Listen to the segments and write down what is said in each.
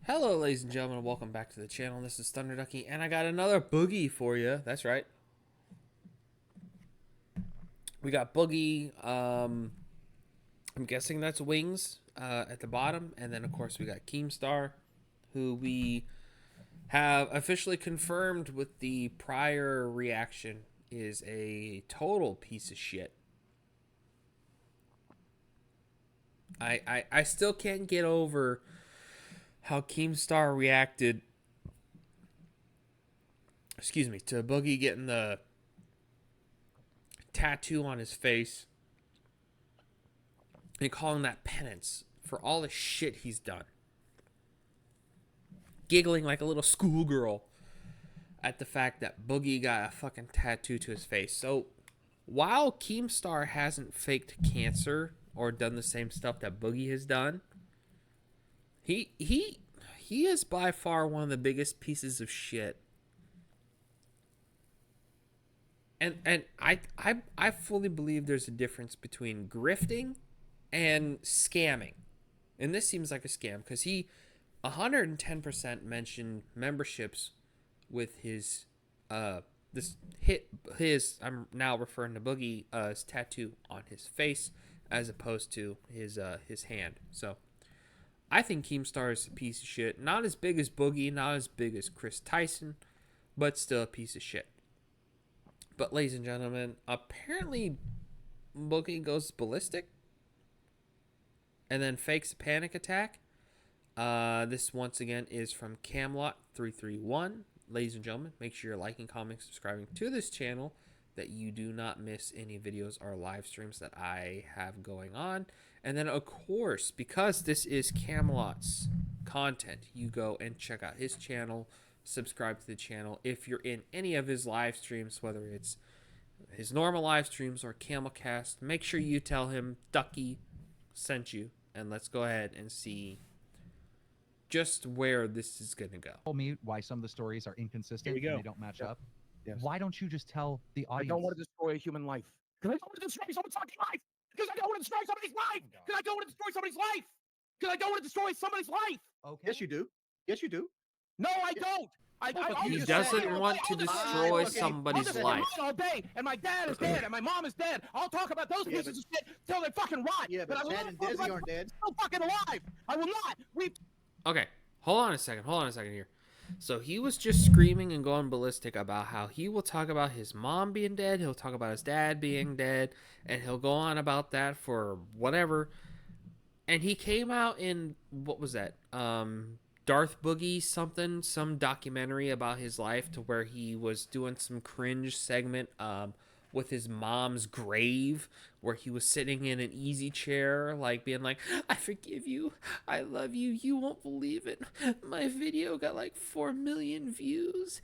Hello, ladies and gentlemen, and welcome back to the channel. This is Thunder Ducky, and I got another boogie for you. That's right. We got Boogie. I'm guessing that's Wings at the bottom, and then of course we got Keemstar, who we have officially confirmed with the prior reaction is a total piece of shit. I still can't get over how Keemstar reacted, to Boogie getting the tattoo on his face and calling that penance for all the shit he's done. Giggling like a little schoolgirl at the fact that Boogie got a fucking tattoo to his face. So while Keemstar hasn't faked cancer or done the same stuff that Boogie has done, he is by far one of the biggest pieces of shit. And I fully believe there's a difference between grifting and scamming. And this seems like a scam because he 110% mentioned memberships with his I'm now referring to Boogie his tattoo on his face as opposed to his hand. So I think Keemstar is a piece of shit. Not as big as Boogie, not as big as Chris Tyson, but still a piece of shit. But ladies and gentlemen, apparently Boogie goes ballistic and then fakes a panic attack. This once again is from Camelot331. Ladies and gentlemen, make sure you're liking, commenting, subscribing to this channel that you do not miss any videos or live streams that I have going on. And then of course, because this is Camelot's content, you go and check out his channel, subscribe to the channel. If you're in any of his live streams, whether it's his normal live streams or Camelcast, make sure you tell him Ducky sent you, and let's go ahead and see just where this is gonna go. Tell me why some of the stories are inconsistent and they don't match up. Yes. Why don't you just tell the I audience? don't want to destroy a human life. Because I don't want to destroy someone's fucking life. Because I don't want to destroy somebody's life. Because I don't want to destroy somebody's life. Because I don't want to destroy somebody's life. Okay. Yes, you do. Yes, you do. No, I don't. He doesn't want to destroy somebody's life. All day, and my dad is dead, and my mom is dead. I'll talk about those pieces of shit till they fucking rot. Yeah, but I will Chad not and talk Desi about aren't dead. still fucking alive. I will not. Okay, hold on a second here. So he was just screaming and going ballistic about how he will talk about his mom being dead, he'll talk about his dad being dead, and he'll go on about that for whatever. And he came out in, what was that? Darth Boogie something, some documentary about his life to where he was doing some cringe segment with his mom's grave where he was sitting in an easy chair like being like, I forgive you, I love you, you won't believe it, my video got like 4 million views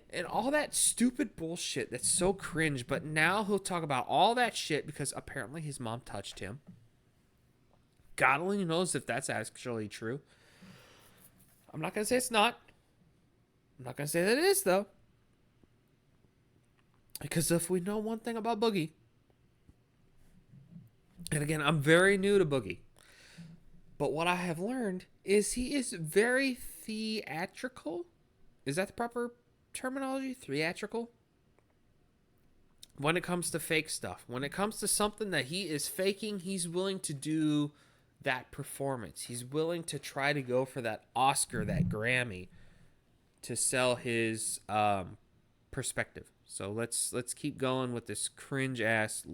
and all that stupid bullshit that's so cringe. But now he'll talk about all that shit because apparently his mom touched him. God only knows if that's actually true. I'm not going to say it's not. I'm not going to say that it is, though. Because if we know one thing about Boogie, and again, I'm very new to Boogie, but what I have learned is he is very theatrical. Is that the proper terminology? Theatrical? When it comes to fake stuff. When it comes to something that he is faking, he's willing to do that performance. He's willing to try to go for that Oscar, that Grammy, to sell his perspective. So let's keep going with this cringe ass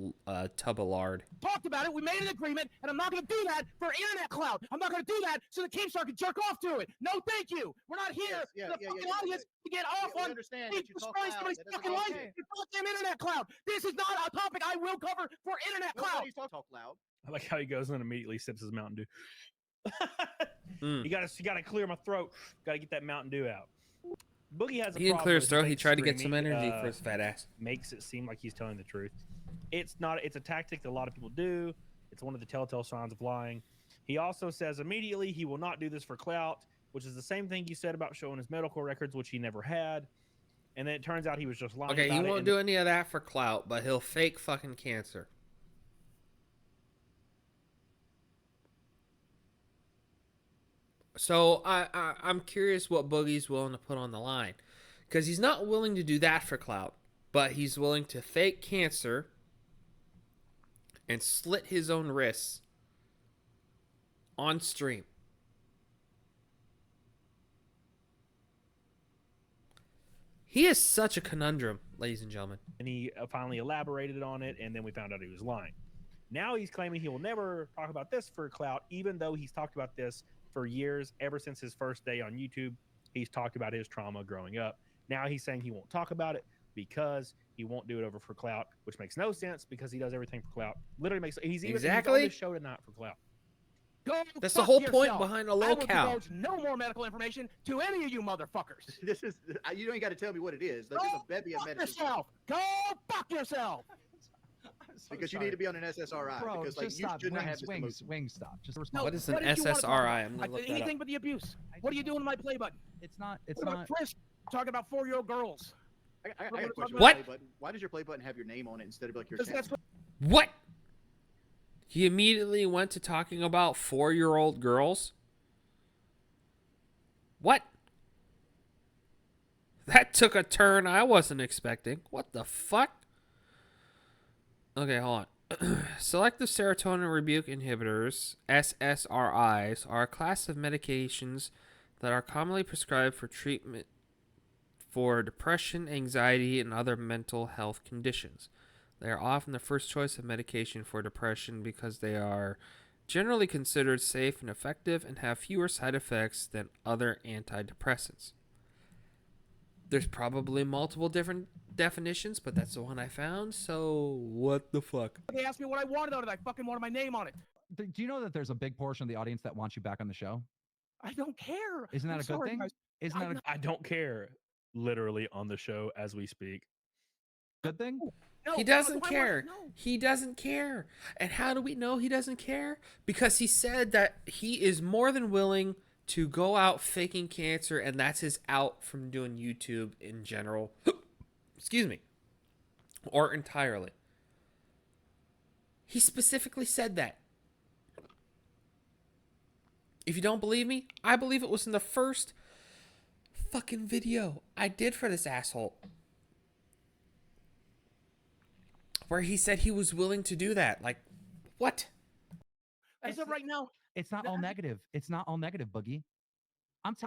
tub of lard. Talked about it. We made an agreement, and I'm not going to do that for internet clout. I'm not going to do that so the Keemstar can jerk off to it. No, thank you. We're not here for the fucking audience to get off on understand that you talk destroying loud. somebody's That doesn't fucking life. okay. It's goddamn internet clout. This is not a topic I will cover for internet clout. Nobody's talk loud. I like how he goes and immediately sips his Mountain Dew. Mm. You gotta clear my throat. Gotta get that Mountain Dew out. Boogie has a He didn't problem clear his with throat. He fake tried to get some screaming, energy for his fat ass. Makes it seem like he's telling the truth. It's not. It's a tactic that a lot of people do. It's one of the telltale signs of lying. He also says immediately he will not do this for clout, which is the same thing he said about showing his medical records, which he never had. And then it turns out he was just lying. Okay, about he it won't do any of that for clout, but he'll fake fucking cancer. So I'm curious what Boogie's willing to put on the line, because he's not willing to do that for clout, but he's willing to fake cancer and slit his own wrists on stream. He is such a conundrum, ladies and gentlemen. And he finally elaborated on it, and then we found out he was lying. Now he's claiming he will never talk about this for clout, even though he's talked about this for years. Ever since his first day on YouTube, he's talked about his trauma growing up. Now he's saying he won't talk about it because he won't do it over for clout, which makes no sense because he does everything for clout. Literally makes he's even he's on this show tonight for clout. Go That's the whole point behind a low cow. I will divulge no more medical information to any of you motherfuckers. This is you don't even got to tell me what it is. There's a bevy of medicine. Yourself. Go fuck yourself. Because you need to be on an SSRI. Bro, because like just you stop. should not have this Wings, stop. Just No, what is an what did you wanna talk about? SSRI? I'm gonna look that anything up. but the abuse. What are you doing in my play button? It's not. It's What not. about Chris talking about 4-year-old girls? I got a question What? about the play button. Why does your play button have your name on it instead of like your Because channel? that's What? He immediately went to talking about 4-year-old girls? What? That took a turn I wasn't expecting. What the fuck? Okay, hold on. Selective serotonin rebuke inhibitors, SSRIs, are a class of medications that are commonly prescribed for treatment for depression, anxiety, and other mental health conditions. They are often the first choice of medication for depression because they are generally considered safe and effective and have fewer side effects than other antidepressants. There's probably multiple different definitions, but that's the one I found, so what the fuck? They asked me what I wanted out of it. I fucking wanted my name on it. Do you know that there's a big portion of the audience that wants you back on the show? I don't care. Isn't that I'm a good sorry, thing? guys. Isn't that a I don't care. Literally on the show as we speak. good thing? No, He doesn't do I care. want- no. He doesn't care. And how do we know he doesn't care? Because he said that he is more than willing to go out faking cancer, and that's his out from doing YouTube in general. Excuse me. Or entirely. He specifically said that. If you don't believe me, I believe it was in the first fucking video I did for this asshole, where he said he was willing to do that. Like, what? As of right now, It's not all negative. It's not all negative, Boogie.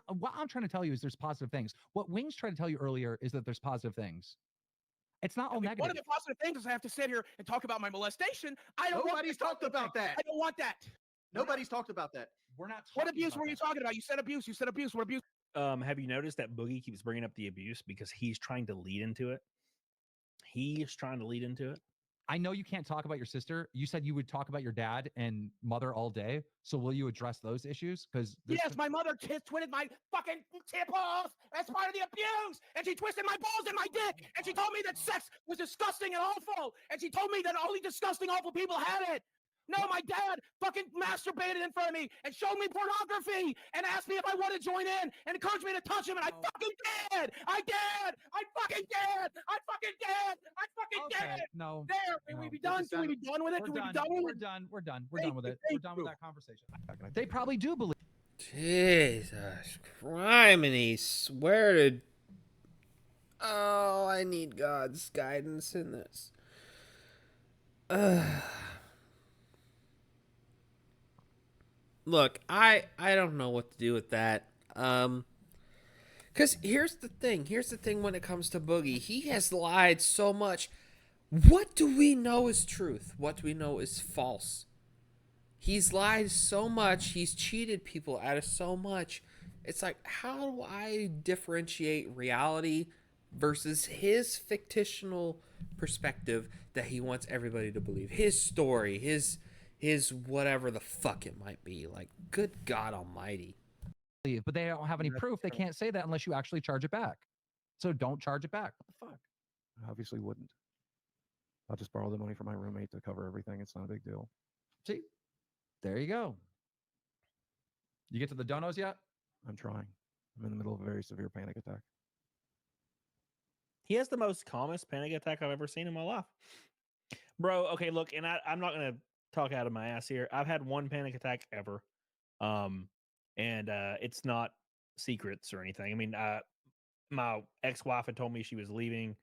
What I'm trying to tell you is there's positive things. What Wings tried to tell you earlier is that there's positive things. It's not all one negative. of the positive things is I have to sit here and talk about my molestation. I don't. Nobody's talked about that. I don't want that. Nobody's talked about that. We're not. What abuse were you talking about? You said abuse. You said abuse. What abuse? Have you noticed that Boogie keeps bringing up the abuse because he's trying to lead into it? He's trying to lead into it. I know you can't talk about your sister. You said you would talk about your dad and mother all day. So will you address those issues? Because Yes, my mother twitted my fucking tipples. That's part of the abuse. And she twisted my balls and my dick. And she told me that sex was disgusting and awful. And she told me that only disgusting, awful people had it. No, my dad fucking masturbated in front of me and showed me pornography and asked me if I wanted to join in and encouraged me to touch him. And I fucking did. I did. I fucking did. I fucking did. I fucking did. No. There. Can we be done? Can we be done with it? We're Can we done. be done with We're it? done. We're done. We're Thank done with you, it. We're thank done with you. that conversation. They probably do believe. Jesus criminy, swear to... Oh, I need God's guidance in this. Look, I don't know what to do with that. Because here's the thing when it comes to Boogie. He has lied so much. What do we know is truth? What do we know is false? He's lied so much. He's cheated people out of so much. It's like, how do I differentiate reality versus his fictional perspective that he wants everybody to believe? His story, his whatever the fuck it might be. Like, good God almighty. But they don't have any proof. They can't say that unless you actually charge it back. So don't charge it back. What the fuck? I obviously wouldn't. I'll just borrow the money from my roommate to cover everything. It's not a big deal. See? There you go. You get to the donos yet? I'm trying. I'm in the middle of a very severe panic attack. He has the most calmest panic attack I've ever seen in my life. Bro, okay, look, and I'm not going to talk out of my ass here. I've had one panic attack ever. and it's not secrets or anything. I mean, my ex-wife had told me she was leaving,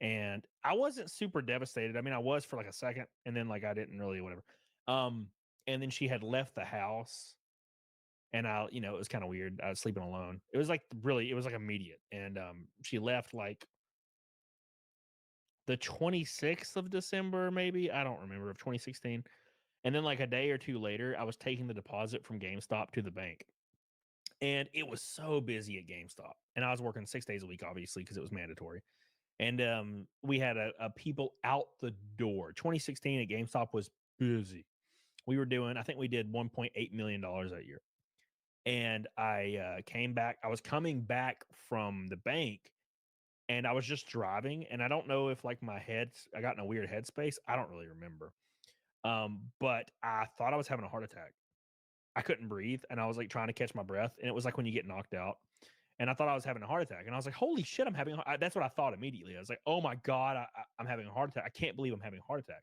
and I wasn't super devastated. I mean, I was for like a second, and then like I didn't really whatever. And then she had left the house, and it was kind of weird. I was sleeping alone. It was like it was like immediate, and she left like the 26th of December, maybe I don't remember, of 2016. And then like a day or two later, I was taking the deposit from GameStop to the bank, and it was so busy at GameStop, and I was working 6 days a week, obviously, because it was mandatory. And we had a people out the door. 2016 at GameStop was busy. I think we did $1.8 million that year. And I came back. I was coming back from the bank, and I was just driving. And I don't know if like I got in a weird headspace. I don't really remember. But I thought I was having a heart attack. I couldn't breathe, and I was like trying to catch my breath. And it was like when you get knocked out. And I thought I was having a heart attack. And I was like, holy shit, that's what I thought immediately. I was like, oh my God, I'm having a heart attack. I can't believe I'm having a heart attack.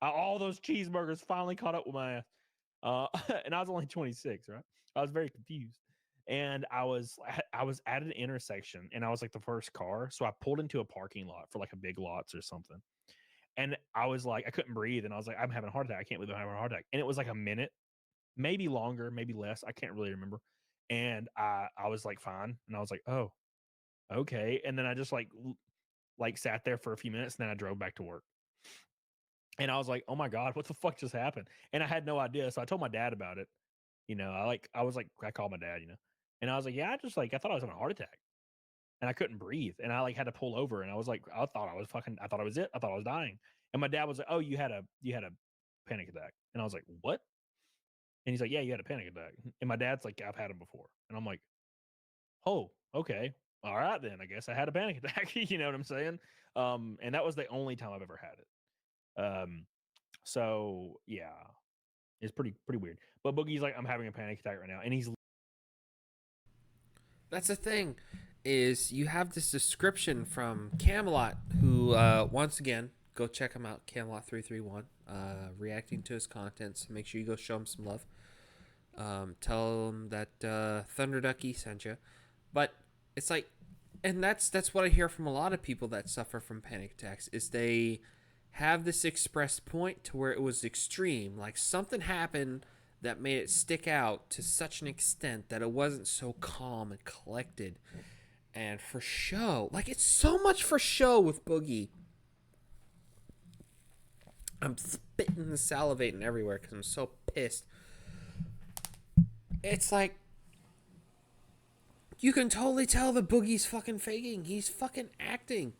All those cheeseburgers finally caught up with my ass. And I was only 26, right? I was very confused. And I was at an intersection, and I was like the first car. So I pulled into a parking lot for like a Big Lots or something. And I was like, I couldn't breathe. And I was like, I'm having a heart attack. I can't believe I'm having a heart attack. And it was like a minute, maybe longer, maybe less. I can't really remember. And I was like fine, and I was like, oh, okay. And then I just like sat there for a few minutes, and then I drove back to work. And I was like, oh my God, what the fuck just happened? And I had no idea. So I told my dad about it. I called my dad, and I was like, yeah, I thought I was having a heart attack, and I couldn't breathe, and I like had to pull over, and I was like, I thought I was it. I thought I was dying. And my dad was like, oh, you had a panic attack. And I was like, what? And he's like, yeah, you had a panic attack. And my dad's like, I've had them before. And I'm like, oh, okay. All right, then I guess I had a panic attack. You know what I'm saying? And that was the only time I've ever had it. So yeah, it's pretty weird. But Boogie's like, I'm having a panic attack right now, and he's. That's the thing, is you have this description from Camelot, who once again, go check him out, Camelot331, reacting to his content. So make sure you go show him some love. Tell him that Thunder Ducky sent you. But it's like, and that's what I hear from a lot of people that suffer from panic attacks, is they have this expressed point to where it was extreme, like something happened that made it stick out to such an extent that it wasn't so calm and collected and for show. Like, it's so much for show with Boogie. I'm spitting and salivating everywhere because I'm so pissed. It's like, you can totally tell the Boogie's fucking faking. He's fucking acting.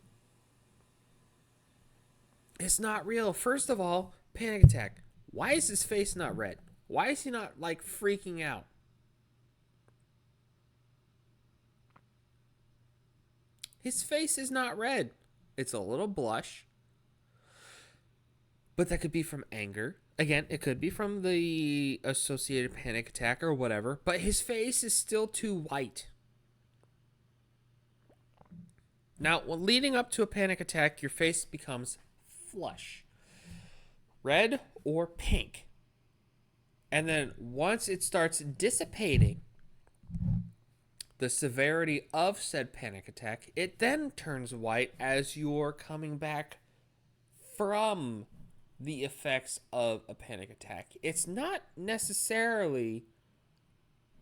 It's not real. First of all, panic attack. Why is his face not red? Why is he not, like, freaking out? His face is not red. It's a little blush. But that could be from anger. Again, it could be from the associated panic attack or whatever. But his face is still too white. Now, when leading up to a panic attack, your face becomes flush. Red or pink. And then once it starts dissipating the severity of said panic attack, it then turns white as you're coming back from the effects of a panic attack. It's not necessarily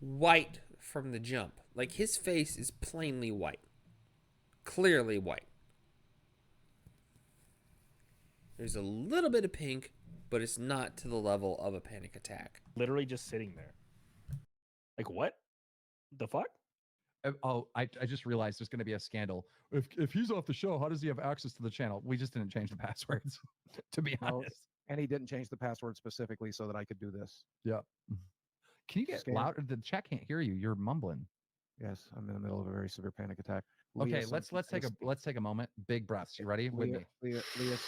white from the jump. Like, his face is plainly white. Clearly white. There's a little bit of pink, but it's not to the level of a panic attack. Literally just sitting there. Like, what the fuck? Oh, I just realized there's going to be a scandal. If he's off the show, how does he have access to the channel? We just didn't change the passwords, to be honest. And he didn't change the password specifically so that I could do this. Yeah. Can you get louder? The chat can't hear you. You're mumbling. Yes, I'm in the middle of a very severe panic attack. Okay, Leah let's take a moment. Big breaths. You ready? With me. Leah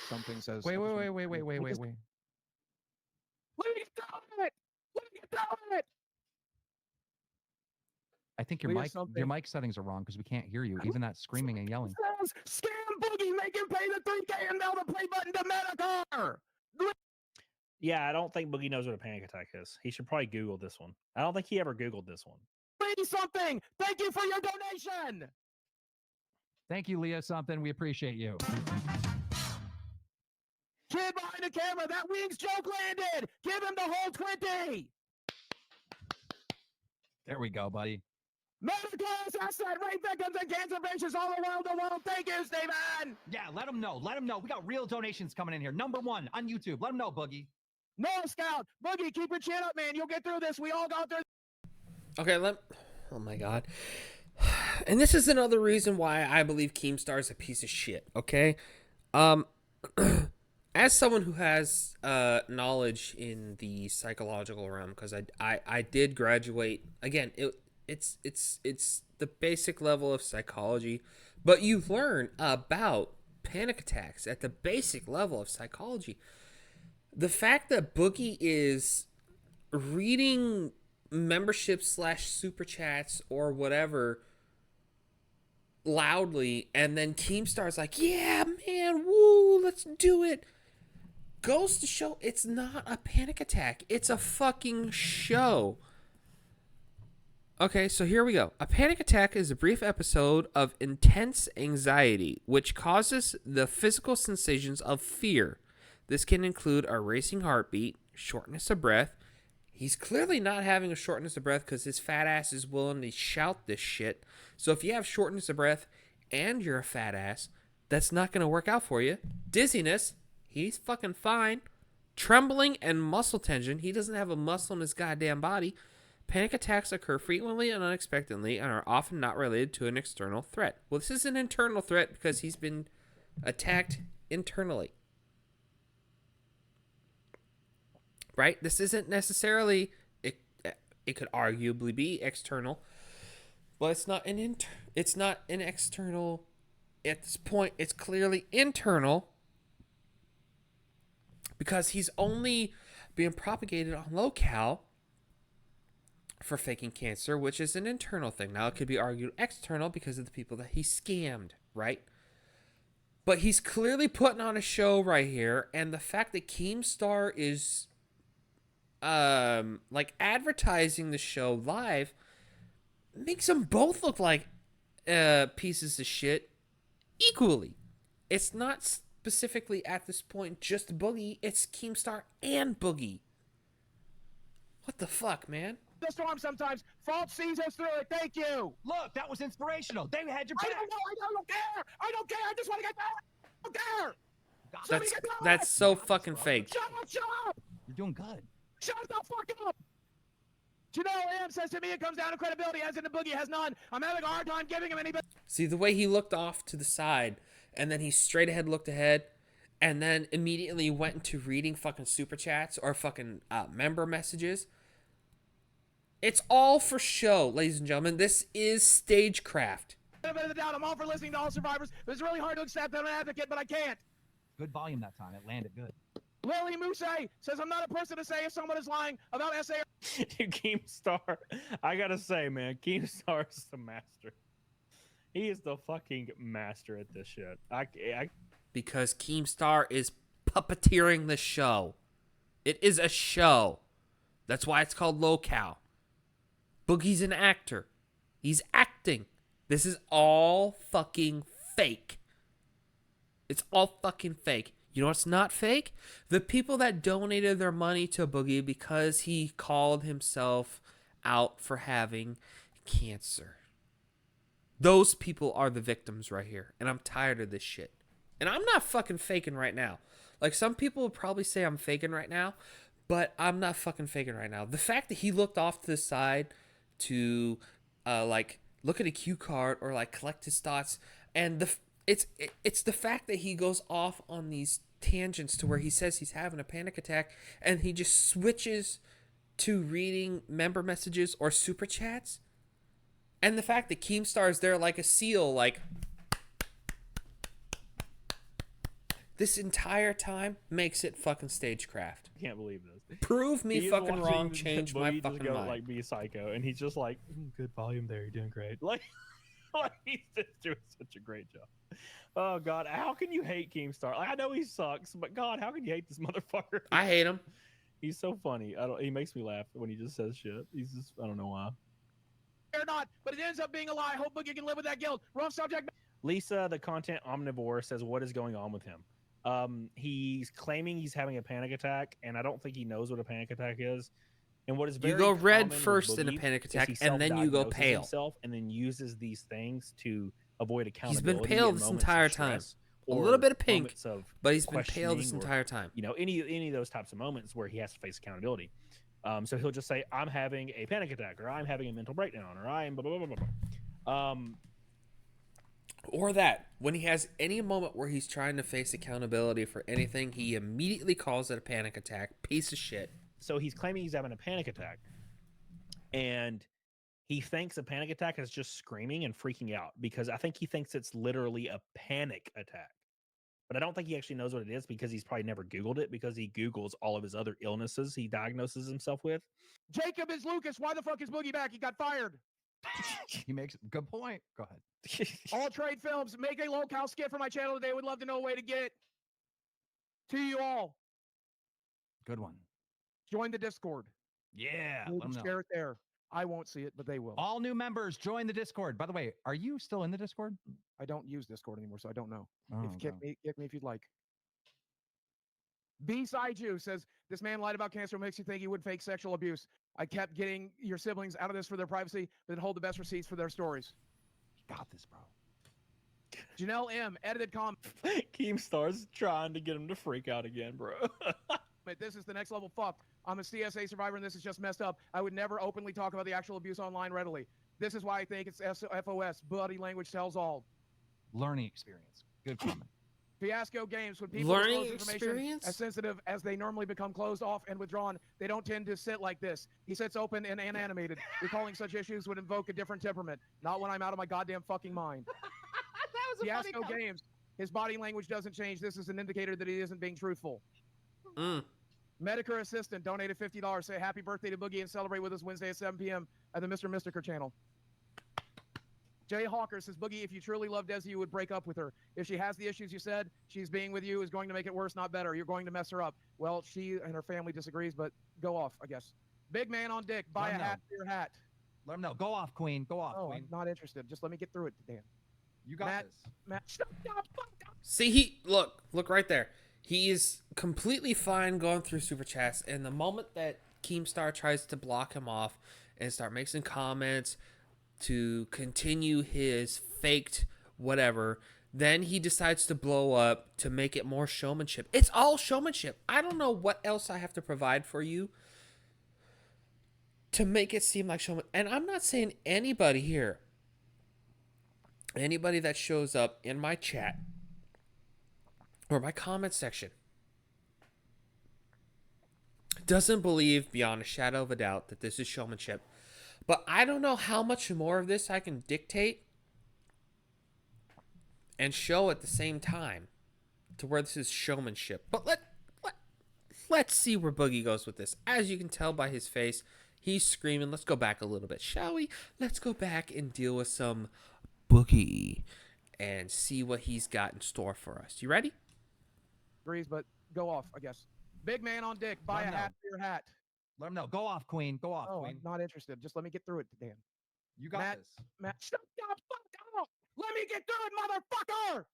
something says. Wait. What are you doing? I think your mic settings are wrong because we can't hear you. Even that screaming and yelling. Scam Boogie, make him pay the $3K and mail the play button to Medicare. Yeah, I don't think Boogie knows what a panic attack is. He should probably Google this one. I don't think he ever Googled this one. Please something. Thank you for your donation. Thank you, Leah. Something. We appreciate you. Kid behind the camera, that Wings joke landed. Give him the whole 20. There we go, buddy. Medical asset, rape victims, and cancer patients all around the world. Thank you, Steven. Yeah, let them know. Let them know. We got real donations coming in here. Number 1 on YouTube. Let them know, Boogie. No, Scout. Boogie, keep your chin up, man. You'll get through this. We all go through. Okay, oh my god. And this is another reason why I believe Keemstar is a piece of shit, okay? As someone who has knowledge in the psychological realm, because I did graduate, again, it's the basic level of psychology, but you learn about panic attacks at the basic level of psychology. The fact that Boogie is reading memberships / super chats or whatever loudly, and then Keemstar's like, yeah, man, woo, let's do it, goes to show it's not a panic attack. It's a fucking show. Okay, so here we go. A panic attack is a brief episode of intense anxiety, which causes the physical sensations of fear. This can include a racing heartbeat, shortness of breath. He's clearly not having a shortness of breath because his fat ass is willing to shout this shit. So if you have shortness of breath and you're a fat ass, that's not going to work out for you. Dizziness, he's fucking fine. Trembling and muscle tension, he doesn't have a muscle in his goddamn body. Panic attacks occur frequently and unexpectedly and are often not related to an external threat. Well, this is an internal threat because he's been attacked internally. Right? This isn't necessarily, it could arguably be external, but it's not an external at this point. It's clearly internal because he's only being propagated on locale for faking cancer, which is an internal thing. Now, it could be argued external because of the people that he scammed, right? But he's clearly putting on a show right here, and the fact that Keemstar is like advertising the show live makes them both look like pieces of shit equally. It's not specifically at this point just Boogie, it's Keemstar and Boogie. What the fuck, man? The storm sometimes. Fault sees us through it. Thank you. Look, that was inspirational. They had your I back. don't know. I don't care. I don't care. I just want to get back. I don't care. That's so fucking fake. Shut up. Shut up. You're doing good. Shut the fuck up. Janelle Am says to me it comes down to credibility, as in the Boogie has none. I'm having a hard time giving him any. See, the way he looked off to the side, and then he straight ahead looked ahead, and then immediately went into reading fucking super chats or fucking member messages. It's all for show, ladies and gentlemen. This is stagecraft. Benefit of the doubt. I'm all for listening to all survivors. It's really hard to accept that I'm an advocate, but I can't. Good volume that time. It landed good. Lily Mousse says I'm not a person to say if someone is lying about SA. Dude, Keemstar, I gotta say, man, Keemstar is the master. He is the fucking master at this shit. Because Keemstar is puppeteering the show. It is a show. That's why it's called locale. Boogie's an actor. He's acting. This is all fucking fake. It's all fucking fake. You know what's not fake? The people that donated their money to Boogie because he called himself out for having cancer. Those people are the victims right here. And I'm tired of this shit. And I'm not fucking faking right now. Like, some people would probably say I'm faking right now, but I'm not fucking faking right now. The fact that he looked off to the side to, like, look at a cue card or, like, collect his thoughts, and it's the fact that he goes off on these tangents to where he says he's having a panic attack, and he just switches to reading member messages or super chats, and the fact that Keemstar is there like a seal, like, this entire time makes it fucking stagecraft. I can't believe this. Prove me He is fucking watching wrong, change my Boogie just fucking go, mind. like, be psycho, and he's just like, good volume there, you're doing great. Like he's just doing such a great job. Oh God, how can you hate Keemstar? Like, I know he sucks, but God, how can you hate this motherfucker? I hate him. He's so funny. He makes me laugh when he just says shit. He's just, I don't know why. Or not, but it ends up being a lie. Hope Boogie can live with that guilt. Wrong subject. Lisa, the content omnivore, says, what is going on with him? He's claiming he's having a panic attack, and I don't think he knows what a panic attack is. And what is very You go red common with first in a Boogie panic is attack, he and then you go self-diagnoses pale. himself and then uses these things to avoid He's accountability. been pale in this moments of entire time. stress A or little bit of pink, moments of but he's been pale this questioning or, entire time. you know, any of those types of moments where he has to face accountability. So he'll just say, I'm having a panic attack, or I'm having a mental breakdown, or I'm blah, blah, blah, blah, blah. Or that, when he has any moment where he's trying to face accountability for anything, he immediately calls it a panic attack. Piece of shit. So he's claiming he's having a panic attack. And he thinks a panic attack is just screaming and freaking out, because I think he thinks it's literally a panic attack. But I don't think he actually knows what it is, because he's probably never Googled it, because he Googles all of his other illnesses he diagnoses himself with. Jacob is Lucas. Why the fuck is Boogie back? He got fired. He makes good point. Go ahead. All Trade Films, make a locale skit for my channel today. Would love to know a way to get to you all. Good one. Join the Discord. Yeah. We'll Let 'em know. share it there. I won't see it, but they will. All new members join the Discord. By the way, are you still in the Discord? I don't use Discord anymore, so I don't know. Oh, If you kick me if you'd like. B-Side You says, this man lied about cancer, makes you think he would fake sexual abuse. I kept getting your siblings out of this for their privacy, but then hold the best receipts for their stories. You got this, bro. Janelle M, edited comment. Keemstar's trying to get him to freak out again, bro. This is the next level fuck. I'm a CSA survivor, and this is just messed up. I would never openly talk about the actual abuse online readily. This is why I think it's FOS. Body language tells all. Learning experience. Good comment. Fiasco Games, when people Learning disclose information experience? as sensitive as they normally become closed off and withdrawn, they don't tend to sit like this. He sits open and animated. Recalling such issues would invoke a different temperament. Not when I'm out of my goddamn fucking mind. That was Fiasco Games, his body language doesn't change. This is an indicator that he isn't being truthful. Medicare Assistant donated $50. Say happy birthday to Boogie and celebrate with us Wednesday at 7 p.m. at the Mr. Mystiker channel. Jay Hawker says, Boogie, if you truly love Desi, you would break up with her. If she has the issues you said, she's being with you is going to make it worse, not better. You're going to mess her up. Well, she and her family disagrees, but go off, I guess. Big man on dick, buy a hat for your hat. Let him know. Go off, Queen. Go off, Oh, Queen. I'm not interested. Just let me get through it, Dan. You got this. Matt, shut up. See, look right there. He is completely fine going through super chats, and the moment that Keemstar tries to block him off and start making comments to continue his faked whatever, then he decides to blow up to make it more showmanship. It's all showmanship. I don't know what else I have to provide for you to make it seem like showman. And I'm not saying anybody here, anybody that shows up in my chat or my comment section doesn't believe beyond a shadow of a doubt that this is showmanship. But I don't know how much more of this I can dictate and show at the same time to where this is showmanship. But let's see where Boogie goes with this. As you can tell by his face, he's screaming. Let's go back a little bit, shall we? Let's go back and deal with some Boogie and see what he's got in store for us. You ready? Agrees, but go off, I guess. Big man on dick, buy a hat for your hat. Let him know. Go off, Queen. Go off, Oh, Queen. I'm not interested. Just let me get through it, Dan. You got Matt, this. Matt, shut the fuck up! Let me get through it, motherfucker!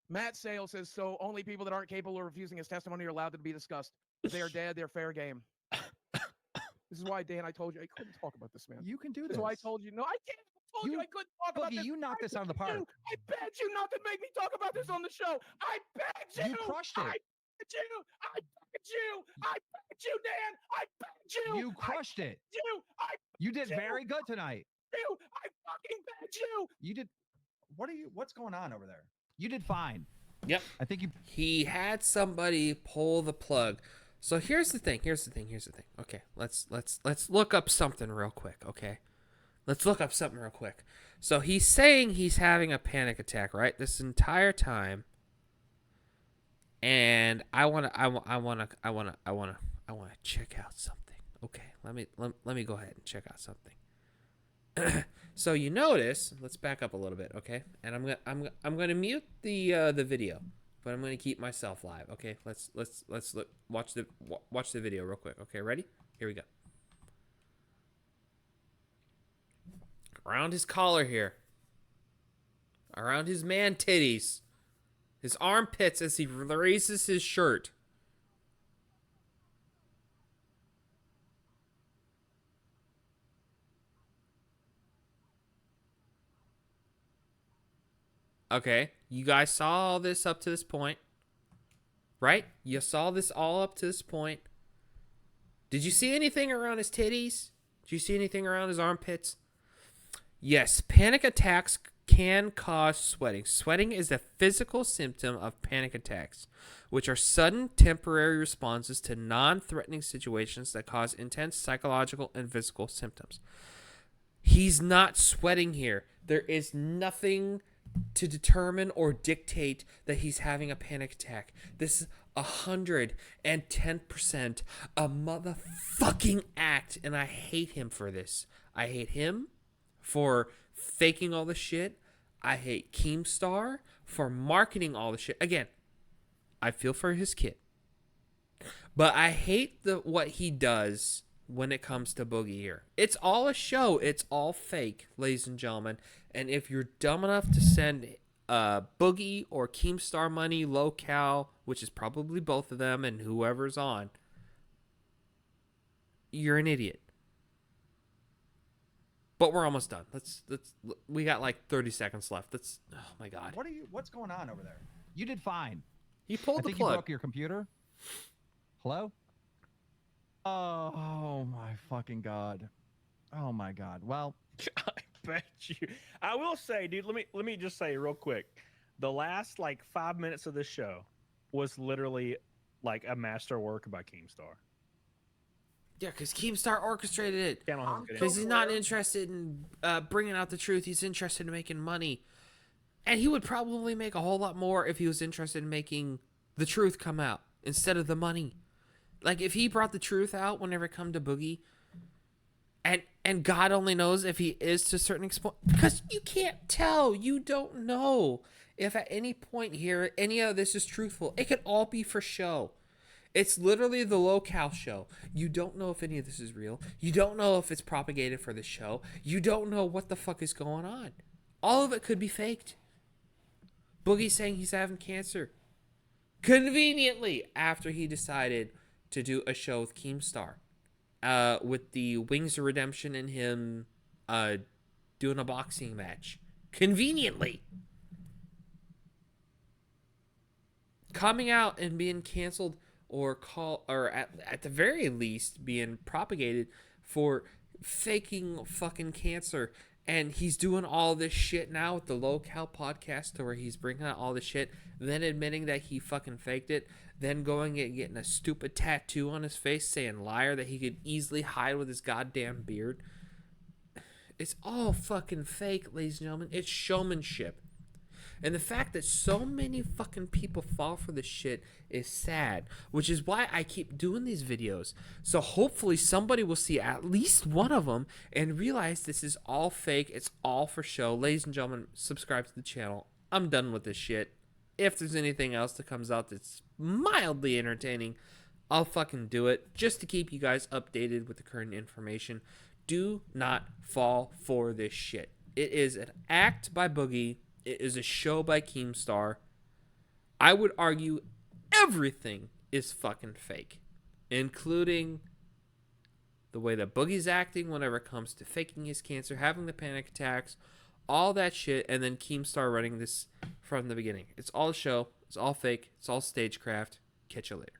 Matt Sale says, so only people that aren't capable of refusing his testimony are allowed to be discussed. If they are dead, they're fair game. This is why, Dan, I told you I couldn't talk about this, man. You can do This this. is why I told you. No, I can't. I told you I couldn't talk about Boogie, this. you knocked this out of the I park. begged you not to make me talk about this on the show. I begged you. You crushed it. I begged you. I begged you. I begged you, Dan. I begged you. You crushed it. You. I You did you. very good tonight. you. I fucking begged you. You did. What's going on over there? You did fine. Yep. I think you. He had somebody pull the plug. So here's the thing. Okay, let's look up something real quick. Okay, let's look up something real quick. So he's saying he's having a panic attack, right? This entire time. And I wanna check out something. Okay, let me go ahead and check out something. So you notice, let's back up a little bit, okay? And I'm gonna mute the video. but I'm gonna keep myself live. Okay, let's look, watch the video real quick. Okay, ready? Here we go. Around his collar here, around his man titties, his armpits as he raises his shirt. Okay, you guys saw all this up to this point, right? You saw this all up to this point. Did you see anything around his titties? Did you see anything around his armpits? Yes, panic attacks can cause sweating. Sweating is a physical symptom of panic attacks, which are sudden temporary responses to non-threatening situations that cause intense psychological and physical symptoms. He's not sweating here. There is nothing to determine or dictate that he's having a panic attack. This is 110% a motherfucking act, and I hate him for this. I hate him for faking all the shit. I hate Keemstar for marketing all the shit. Again, I feel for his kid, but I hate what he does when it comes to Boogie here. It's all a show. It's all fake, ladies and gentlemen. And if you're dumb enough to send Boogie or Keemstar money, locale, which is probably both of them and whoever's on, you're an idiot. But we're almost done. We got like 30 seconds left. Oh my God. What's going on over there? You did fine. He pulled I the think plug. You broke your computer. Hello? Oh my fucking God. Oh my God. Well, I bet you. I will say, dude. Let me just say real quick. The last like 5 minutes of this show was literally like a masterwork by Keemstar. Yeah, because Keemstar orchestrated it. Channel has good Because he's not info. interested in bringing out the truth. He's interested in making money. And he would probably make a whole lot more if he was interested in making the truth come out instead of the money. Like, if he brought the truth out whenever it come to Boogie, and God only knows if he is to a certain extent, because you can't tell. You don't know if at any point here any of this is truthful. It could all be for show. It's literally the locale show. You don't know if any of this is real. You don't know if it's propagated for the show. You don't know what the fuck is going on. All of it could be faked. Boogie's saying he's having cancer. Conveniently, after he decided to do a show with Keemstar. With the Wings of Redemption and him doing a boxing match. Conveniently. Coming out and being canceled or at the very least being propagated for faking fucking cancer. And he's doing all this shit now with the Locale podcast where he's bringing out all this shit, then admitting that he fucking faked it, then going and getting a stupid tattoo on his face saying liar that he could easily hide with his goddamn beard. It's all fucking fake, ladies and gentlemen. It's showmanship. And the fact that so many fucking people fall for this shit is sad, which is why I keep doing these videos. So hopefully somebody will see at least one of them and realize this is all fake. It's all for show. Ladies and gentlemen, subscribe to the channel. I'm done with this shit. If there's anything else that comes out that's mildly entertaining, I'll fucking do it just to keep you guys updated with the current information. Do not fall for this shit. It is an act by Boogie. It is a show by Keemstar. I would argue everything is fucking fake, including the way that Boogie's acting whenever it comes to faking his cancer, having the panic attacks, all that shit, and then Keemstar running this from the beginning. It's all a show. It's all fake. It's all stagecraft. Catch you later.